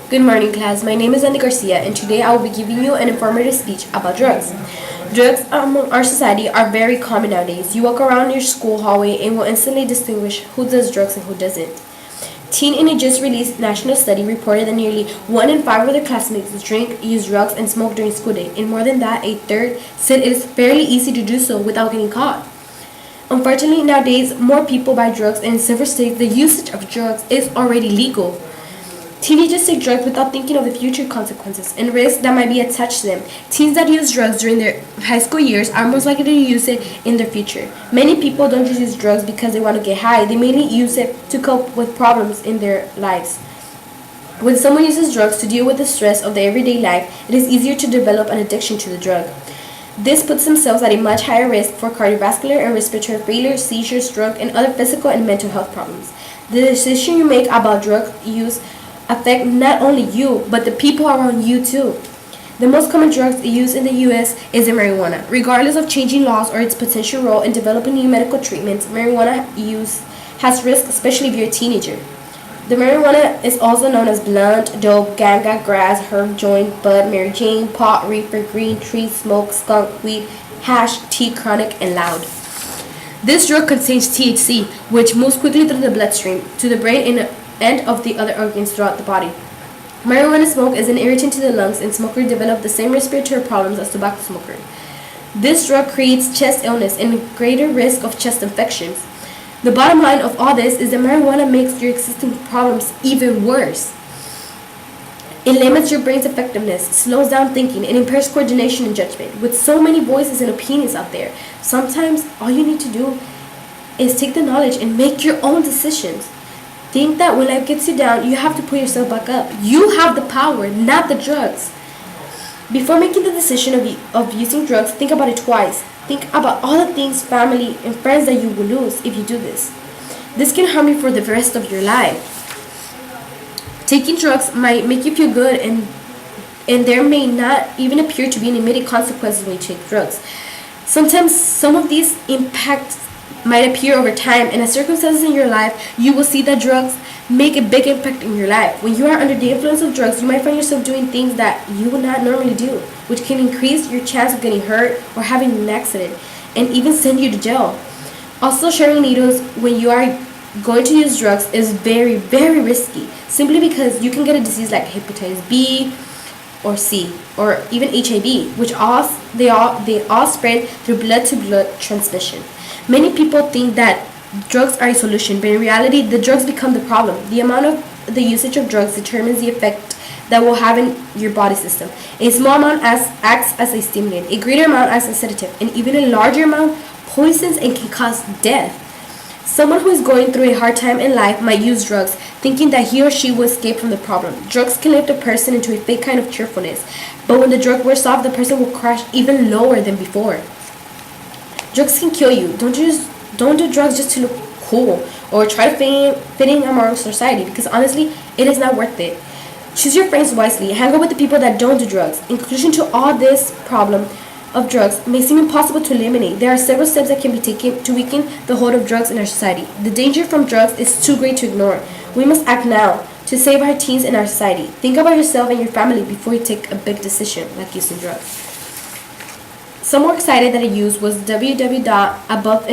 Good morning, class. My name is Andy Garcia, and today I will be giving you an informative speech about drugs. Drugs among our society are very common nowadays. You walk around your school hallway and will instantly distinguish who does drugs and who doesn't. Teen in a just released national study reported that nearly 1 in 5 of their classmates drink, use drugs, and smoke during school day, and more than that, a third said it is fairly easy to do so without getting caught. Unfortunately, nowadays, more people buy drugs, and in several states, the usage of drugs is already legal. Teenagers take drugs without thinking of the future consequences and risks that might be attached to them. Teens that use drugs during their high school years are most likely to use it in their future. Many people don't just use drugs because they want to get high, they mainly use it to cope with problems in their lives. When someone uses drugs to deal with the stress of their everyday life, it is easier to develop an addiction to the drug. This puts themselves at a much higher risk for cardiovascular and respiratory failure, seizures, stroke, and other physical and mental health problems. The decision you make about drug use affect not only you, but the people around you too. The most common drugs used in the U.S. is the marijuana. Regardless of changing laws or its potential role in developing new medical treatments, marijuana use has risks, especially if you're a teenager. The marijuana is also known as blunt, dope, ganja, grass, herb, joint, bud, Mary Jane, pot, reefer, green, tree, smoke, skunk, weed, hash, tea, chronic, and loud. This drug contains THC, which moves quickly through the bloodstream to the brain and of the other organs throughout the body. Marijuana smoke is an irritant to the lungs, and smokers develop the same respiratory problems as tobacco smokers. This drug creates chest illness and a greater risk of chest infections. The bottom line of all this is that marijuana makes your existing problems even worse. It limits your brain's effectiveness, slows down thinking, and impairs coordination and judgment. With so many voices and opinions out there, sometimes all you need to do is take the knowledge and make your own decisions. Think that when life gets you down, you have to pull yourself back up. You have the power, not the drugs. Before making the decision of using drugs, think about it twice. Think about all the things, family, and friends that you will lose if you do this. This can harm you for the rest of your life. Taking drugs might make you feel good, and there may not even appear to be any immediate consequences when you take drugs. Sometimes some of these impacts might appear over time, and as circumstances in your life, you will see that drugs make a big impact in your life. When you are under the influence of drugs, you might find yourself doing things that you would not normally do, which can increase your chance of getting hurt or having an accident, and even send you to jail. Also, sharing needles when you are going to use drugs is very, very risky, simply because you can get a disease like hepatitis B or C, or even HIV, which they all spread through blood-to-blood transmission. Many people think that drugs are a solution, but in reality, the drugs become the problem. The amount of the usage of drugs determines the effect that will have in your body system. A small amount acts as a stimulant, a greater amount as a sedative, and even a larger amount poisons and can cause death. Someone who is going through a hard time in life might use drugs, thinking that he or she will escape from the problem. Drugs can lift a person into a fake kind of cheerfulness, but when the drug wears off, the person will crash even lower than before. Drugs can kill you. Don't do drugs just to look cool or try to fit in among society, because honestly, it is not worth it. Choose your friends wisely. Hang out with the people that don't do drugs. Inclusion to all this problem of drugs may seem impossible to eliminate. There are several steps that can be taken to weaken the hold of drugs in our society. The danger from drugs is too great to ignore. We must act now to save our teens and our society. Think about yourself and your family before you take a big decision like using drugs. Some more excited that I used was www.above